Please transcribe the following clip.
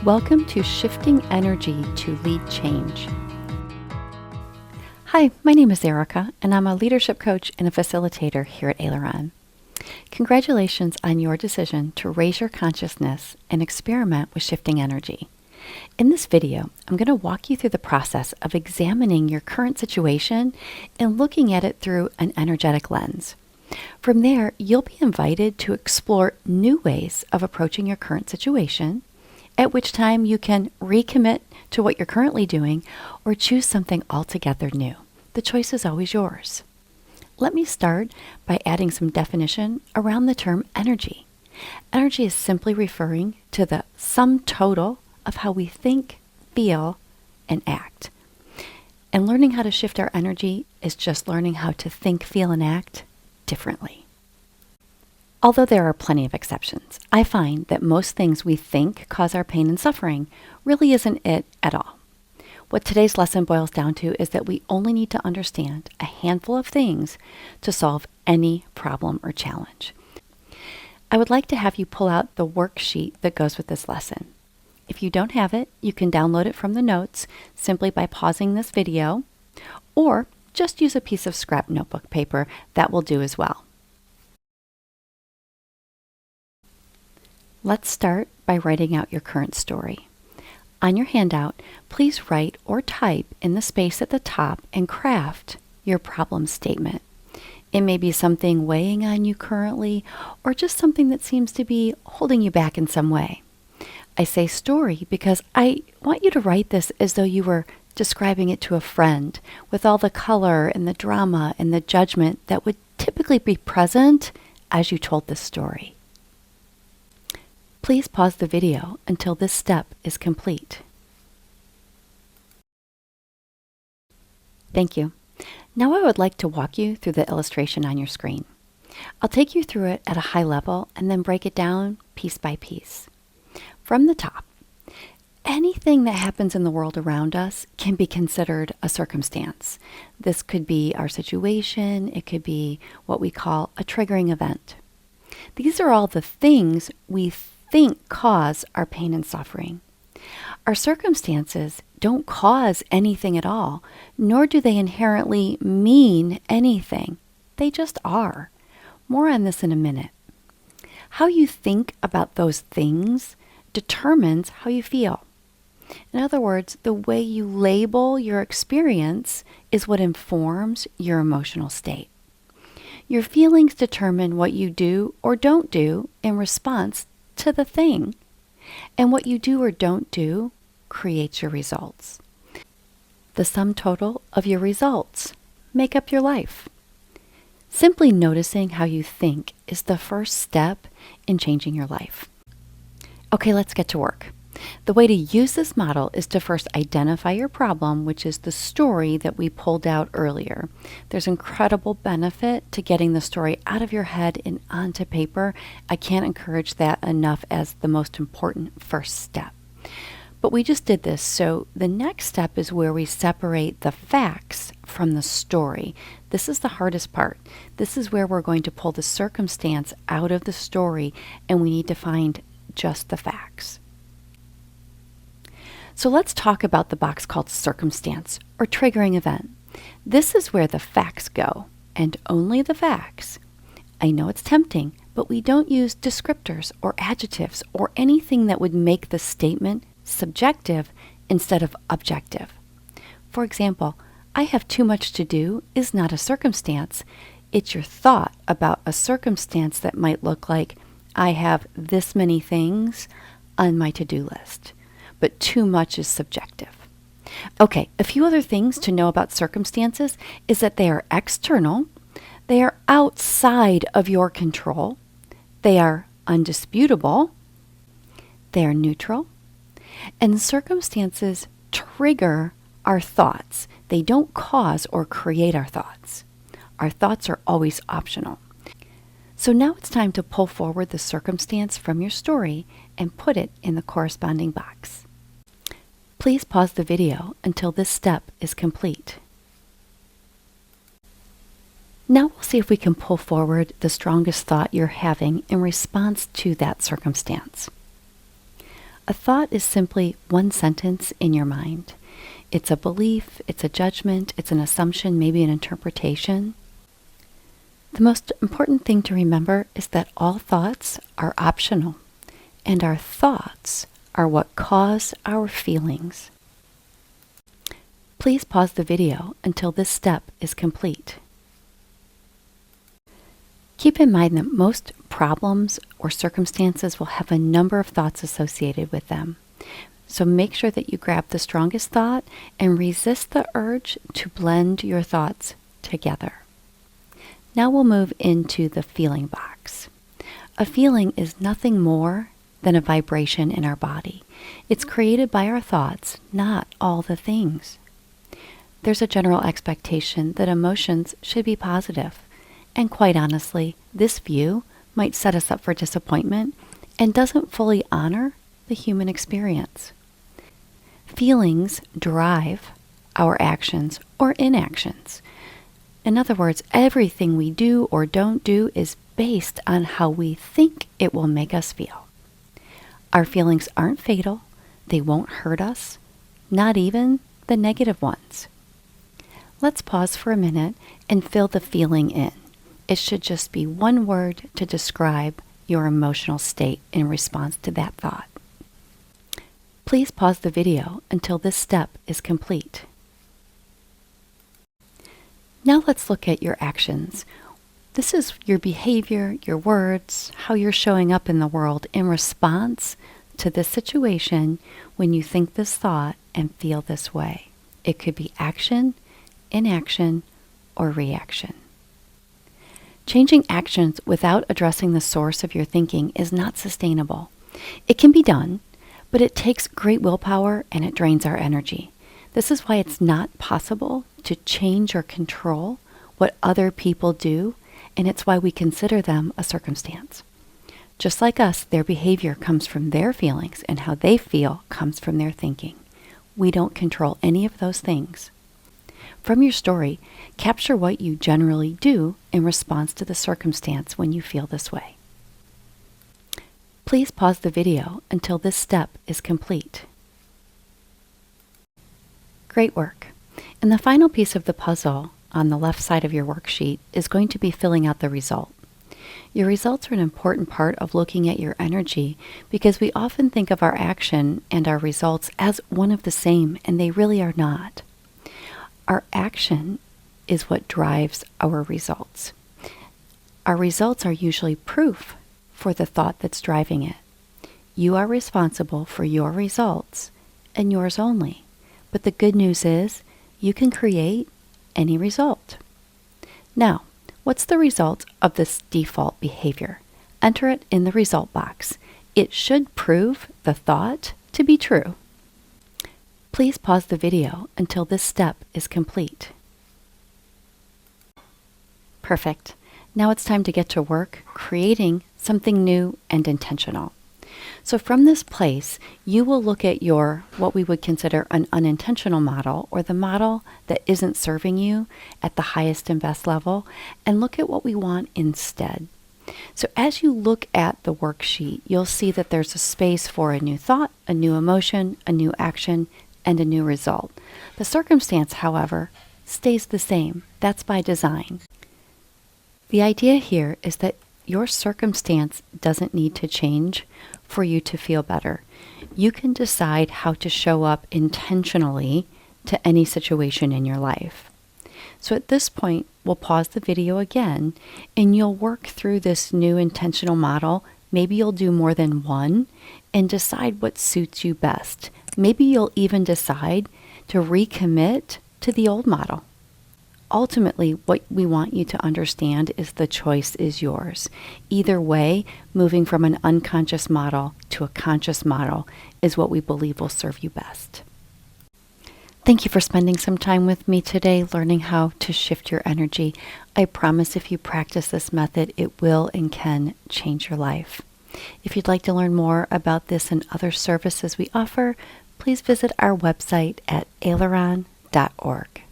Welcome to Shifting Energy to Lead Change. Hi, my name is Erika, and I'm a leadership coach and a facilitator here at Aileron. Congratulations on your decision to raise your consciousness and experiment with shifting energy. In this video, I'm going to walk you through the process of examining your current situation and looking at it through an energetic lens. From there, you'll be invited to explore new ways of approaching your current situation, at which time you can recommit to what you're currently doing or choose something altogether new. The choice is always yours. Let me start by adding some definition around the term energy. Energy is simply referring to the sum total of how we think, feel, and act. And learning how to shift our energy is just learning how to think, feel, and act differently. Although there are plenty of exceptions, I find that most things we think cause our pain and suffering really isn't it at all. What today's lesson boils down to is that we only need to understand a handful of things to solve any problem or challenge. I would like to have you pull out the worksheet that goes with this lesson. If you don't have it, you can download it from the notes simply by pausing this video, or just use a piece of scrap notebook paper. That will do as well. Let's start by writing out your current story. On your handout, please write or type in the space at the top and craft your problem statement. It may be something weighing on you currently, or just something that seems to be holding you back in some way. I say story because I want you to write this as though you were describing it to a friend, with all the color and the drama and the judgment that would typically be present as you told this story. Please pause the video until this step is complete. Thank you. Now I would like to walk you through the illustration on your screen. I'll take you through it at a high level and then break it down piece by piece. From the top, anything that happens in the world around us can be considered a circumstance. This could be our situation, it could be what we call a triggering event. These are all the things we think cause our pain and suffering. Our circumstances don't cause anything at all, nor do they inherently mean anything. They just are. More on this in a minute. How you think about those things determines how you feel. In other words, the way you label your experience is what informs your emotional state. Your feelings determine what you do or don't do in response to the thing, and what you do or don't do creates your results. The sum total of your results make up your life. Simply noticing how you think is the first step in changing your life. Okay, let's get to work. The way to use this model is to first identify your problem, which is the story that we pulled out earlier. There's incredible benefit to getting the story out of your head and onto paper. I can't encourage that enough as the most important first step. But we just did this, so the next step is where we separate the facts from the story. This is the hardest part. This is where we're going to pull the circumstance out of the story, and we need to find just the facts. So let's talk about the box called circumstance or triggering event. This is where the facts go, and only the facts. I know it's tempting, but we don't use descriptors or adjectives or anything that would make the statement subjective instead of objective. For example, I have too much to do is not a circumstance. It's your thought about a circumstance that might look like, I have this many things on my to-do list. But too much is subjective. Okay, a few other things to know about circumstances is that they are external, they are outside of your control, they are undisputable, they are neutral, and circumstances trigger our thoughts. They don't cause or create our thoughts. Our thoughts are always optional. So now it's time to pull forward the circumstance from your story and put it in the corresponding box. Please pause the video until this step is complete. Now we'll see if we can pull forward the strongest thought you're having in response to that circumstance. A thought is simply one sentence in your mind. It's a belief, it's a judgment, it's an assumption, maybe an interpretation. The most important thing to remember is that all thoughts are optional, and our thoughts are what cause our feelings. Please pause the video until this step is complete. Keep in mind that most problems or circumstances will have a number of thoughts associated with them. So make sure that you grab the strongest thought and resist the urge to blend your thoughts together. Now we'll move into the feeling box. A feeling is nothing more than a vibration in our body. It's created by our thoughts, not all the things. There's a general expectation that emotions should be positive. And quite honestly, this view might set us up for disappointment and doesn't fully honor the human experience. Feelings drive our actions or inactions. In other words, everything we do or don't do is based on how we think it will make us feel. Our feelings aren't fatal. They won't hurt us, not even the negative ones. Let's pause for a minute and fill the feeling in. It should just be one word to describe your emotional state in response to that thought. Please pause the video until this step is complete. Now let's look at your actions. This is your behavior, your words, how you're showing up in the world in response to this situation when you think this thought and feel this way. It could be action, inaction, or reaction. Changing actions without addressing the source of your thinking is not sustainable. It can be done, but it takes great willpower and it drains our energy. This is why it's not possible to change or control what other people do, and it's why we consider them a circumstance. Just like us, their behavior comes from their feelings, and how they feel comes from their thinking. We don't control any of those things. From your story, capture what you generally do in response to the circumstance when you feel this way. Please pause the video until this step is complete. Great work. And the final piece of the puzzle on the left side of your worksheet is going to be filling out the result. Your results are an important part of looking at your energy because we often think of our action and our results as one of the same, and they really are not. Our action is what drives our results. Our results are usually proof for the thought that's driving it. You are responsible for your results and yours only. But the good news is you can create any result. Now, what's the result of this default behavior? Enter it in the result box. It should prove the thought to be true. Please pause the video until this step is complete. Perfect. Now it's time to get to work creating something new and intentional. So from this place, you will look at your, what we would consider an unintentional model, or the model that isn't serving you at the highest and best level, and look at what we want instead. So as you look at the worksheet, you'll see that there's a space for a new thought, a new emotion, a new action, and a new result. The circumstance, however, stays the same. That's by design. The idea here is that your circumstance doesn't need to change for you to feel better. You can decide how to show up intentionally to any situation in your life. So at this point, we'll pause the video again, and you'll work through this new intentional model. Maybe you'll do more than one and decide what suits you best. Maybe you'll even decide to recommit to the old model. Ultimately, what we want you to understand is the choice is yours. Either way, moving from an unconscious model to a conscious model is what we believe will serve you best. Thank you for spending some time with me today learning how to shift your energy. I promise if you practice this method, it will and can change your life. If you'd like to learn more about this and other services we offer, please visit our website at aileron.org.